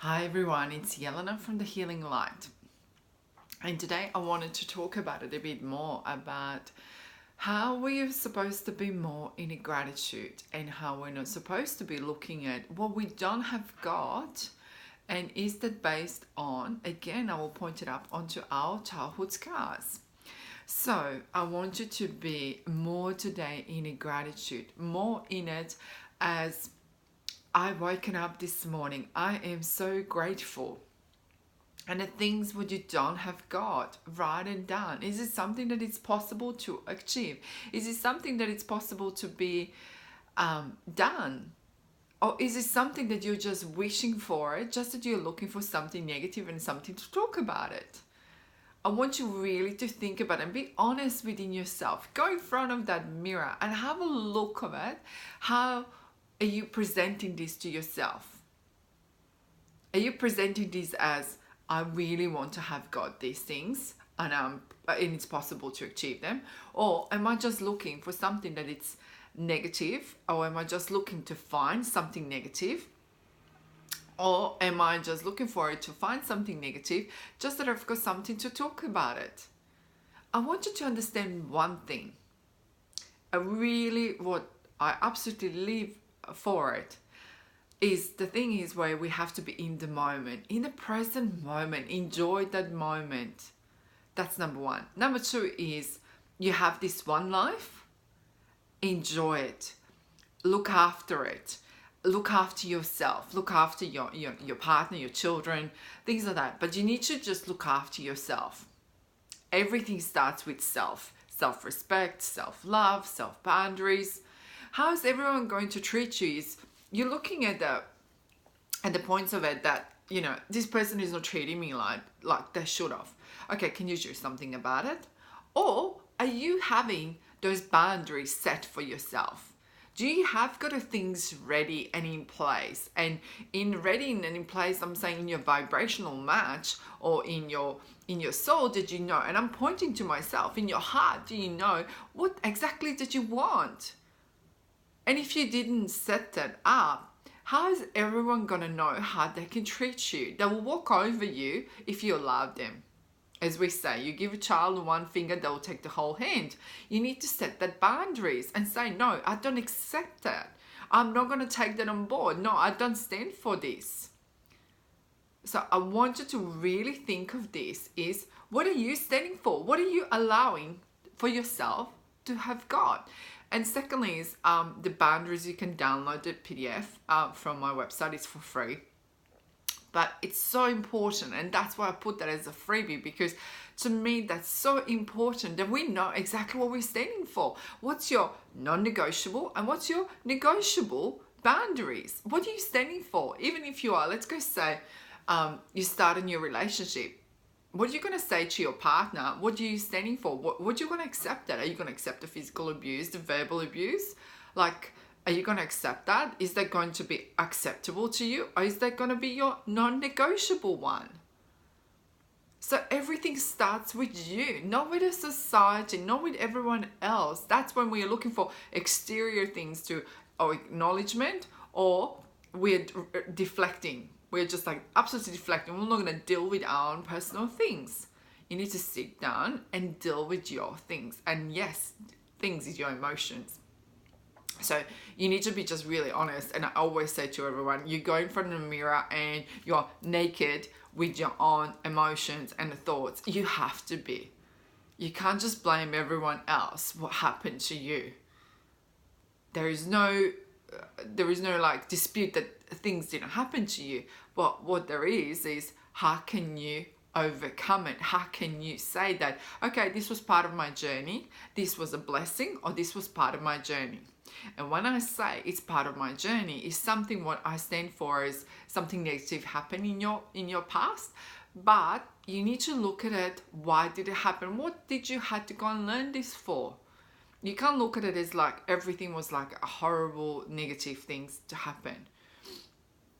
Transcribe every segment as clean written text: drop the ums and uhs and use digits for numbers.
Hi everyone, it's Yelena from The Healing Light. And today I wanted to talk about it a bit more about how we are supposed to be more in gratitude and how we're not supposed to be looking at what we don't have got. And is that based on, again, I will point it up onto our childhood scars. So I want you to be more today in gratitude, more in it as I woken up this morning. I am so grateful. And the things what you don't have got, write it down. Is it something that it's possible to achieve? Is it something that it's possible to be done? Or is it something that you're just wishing for it, just that you're looking for something negative and something to talk about it? I want you really to think about it and be honest within yourself. Go in front of that mirror and have a look of it. How are you presenting this to yourself? Are you presenting this as, I really want to have got these things and it's possible to achieve them? Or am I just looking for something that it's negative? Or am I just looking to find something negative? Or am I just looking for it to find something negative just that I've got something to talk about it? I want you to understand one thing. What I absolutely live for it is the thing is where we have to be in the moment, in the present moment, enjoy that moment. That's number one. Number two is you have this one life, enjoy it, look after it, look after yourself, look after your partner, your children, things like that. But you need to just look after yourself. Everything starts with self-respect, self-love, self-boundaries. How is everyone going to treat you? Is you're looking at the points of it that, this person is not treating me like they should have. Okay, can you do something about it? Or are you having those boundaries set for yourself? Do you have got things ready and in place? And in ready and in place, I'm saying in your vibrational match or in your soul, did you know? And I'm pointing to myself, in your heart, do you know what exactly did you want? And if you didn't set that up, how is everyone gonna know how they can treat you? They will walk over you if you allow them. As we say, you give a child one finger, they will take the whole hand. You need to set that boundaries and say, no, I don't accept that. I'm not gonna take that on board. No, I don't stand for this. So I want you to really think of this is, what are you standing for? What are you allowing for yourself to have got? And secondly is the boundaries. You can download the PDF from my website. It's for free. But it's so important, and that's why I put that as a freebie, because to me that's so important that we know exactly what we're standing for. What's your non-negotiable and what's your negotiable boundaries? What are you standing for? Even if you are, let's go say, you start a new relationship. What are you going to say to your partner? What are you standing for? What are you going to accept that? Are you going to accept the physical abuse, the verbal abuse? Are you going to accept that? Is that going to be acceptable to you? Or is that going to be your non-negotiable one? So everything starts with you, not with a society, not with everyone else. That's when we are looking for exterior things or acknowledgement, or we're deflecting. We're just absolutely deflecting. We're not going to deal with our own personal things. You need to sit down and deal with your things. And yes, things is your emotions. So you need to be just really honest. And I always say to everyone, you go in front of the mirror and you're naked with your own emotions and thoughts. You have to be. You can't just blame everyone else what happened to you. There is no dispute that things didn't happen to you. But what there is how can you overcome it? How can you say that, okay, this was part of my journey, this was a blessing, or this was part of my journey? And when I say it's part of my journey, is something what I stand for is something negative happened in your past, but you need to look at it. Why did it happen? What did you have to go and learn this for? You can't look at it as everything was a horrible negative things to happen.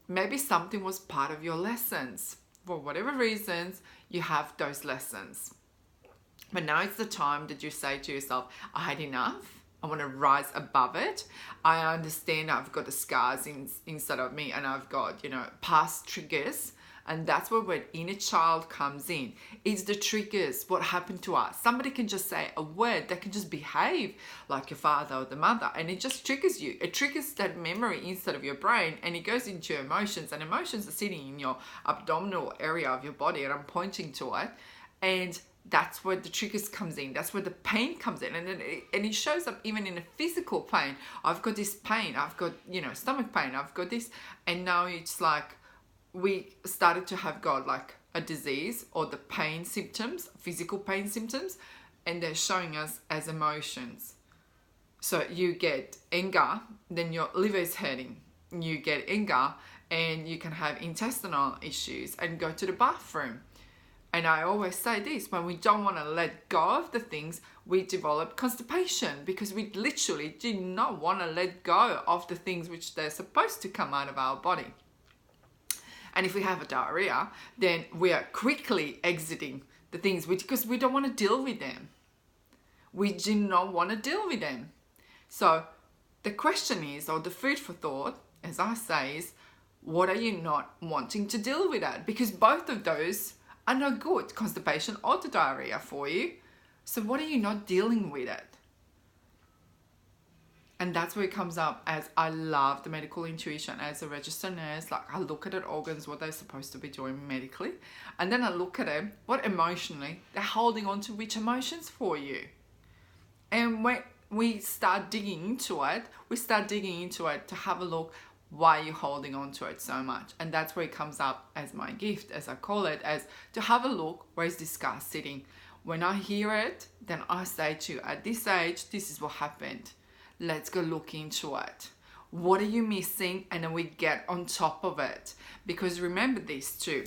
Maybe something was part of your lessons. For whatever reasons, you have those lessons. But now it's the time that you say to yourself, I had enough. I want to rise above it. I understand I've got the scars inside of me, and I've got, past triggers. And that's where inner child comes in. It's the triggers, what happened to us. Somebody can just say a word, they can just behave like your father or the mother, and it just triggers you. It triggers that memory inside of your brain, and it goes into your emotions, and emotions are sitting in your abdominal area of your body, and I'm pointing to it. And that's where the triggers comes in. That's where the pain comes in. And it shows up even in a physical pain. I've got this pain. I've got, stomach pain. I've got this. And now it's like, we started to have got like a disease or the pain symptoms, physical pain symptoms, and they're showing us as emotions. So you get anger, then your liver is hurting. You get anger and you can have intestinal issues and go to the bathroom. And I always say this, when we don't want to let go of the things, we develop constipation, because we literally do not want to let go of the things which they're supposed to come out of our body. And if we have a diarrhea, then we are quickly exiting the things because we don't want to deal with them. We do not want to deal with them. So the question is, or the food for thought, as I say, is what are you not wanting to deal with that? Because both of those are not good, constipation or the diarrhea for you. So what are you not dealing with it? And that's where it comes up as I love the medical intuition as a registered nurse. Like I look at the organs, what they're supposed to be doing medically. And then I look at them, what emotionally, they're holding on to which emotions for you. And when we start digging into it, to have a look, why you're holding on to it so much. And that's where it comes up as my gift, as I call it, as to have a look, where is this scar sitting? When I hear it, then I say to you, at this age, this is what happened. Let's go look into it. What are you missing? And then we get on top of it. Because remember this too.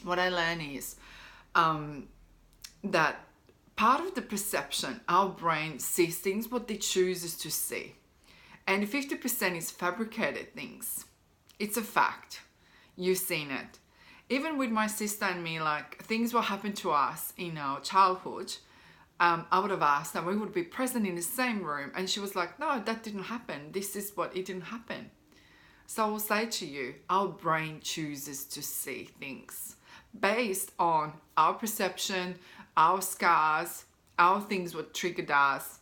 What I learned is that part of the perception, our brain sees things what they chooses to see. And 50% is fabricated things. It's a fact. You've seen it. Even with my sister and me, like things will happen to us in our childhood. I would have asked her, we would be present in the same room. And she was like, no, that didn't happen. This is what it didn't happen. So I will say to you, our brain chooses to see things based on our perception, our scars, our things what triggered us.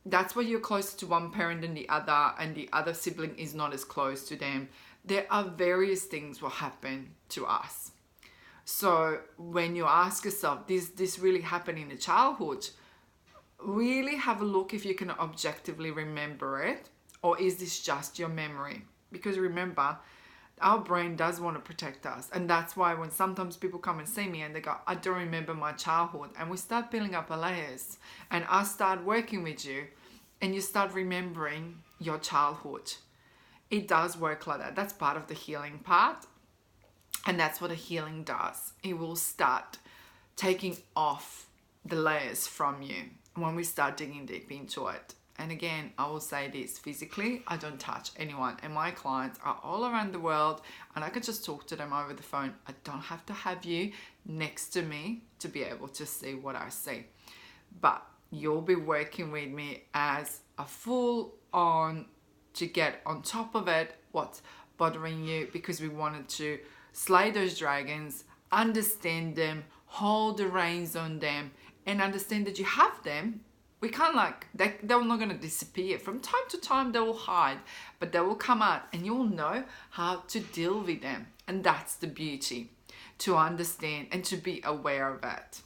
That's why you're closer to one parent than the other, and the other sibling is not as close to them. There are various things will happen to us. So when you ask yourself, this really happened in the childhood, really have a look if you can objectively remember it, or is this just your memory? Because remember, our brain does want to protect us. And that's why when sometimes people come and see me and they go, I don't remember my childhood. And we start peeling up our layers. And I start working with you and you start remembering your childhood. It does work like that. That's part of the healing part. And that's what a healing does. It will start taking off the layers from you when we start digging deep into it. And again, I will say this, physically, I don't touch anyone. And my clients are all around the world and I can just talk to them over the phone. I don't have to have you next to me to be able to see what I see. But you'll be working with me as a full on to get on top of it, what's bothering you, because we wanted to slay those dragons, understand them, hold the reins on them, and understand that you have them. We can't they're not going to disappear. From time to time, they will hide, but they will come out and you'll know how to deal with them. And that's the beauty, to understand and to be aware of it.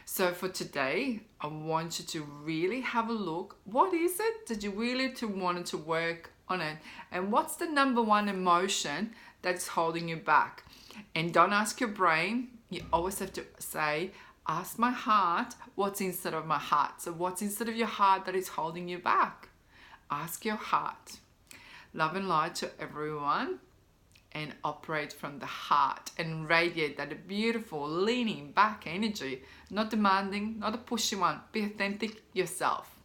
So for today, I want you to really have a look. What is it that you really wanted to work on it? And what's the number one emotion that's holding you back? And don't ask your brain. You always have to say, ask my heart, what's inside of my heart? So what's inside of your heart that is holding you back? Ask your heart. Love and light to everyone, and operate from the heart and radiate that beautiful leaning back energy. Not demanding, not a pushy one. Be authentic yourself.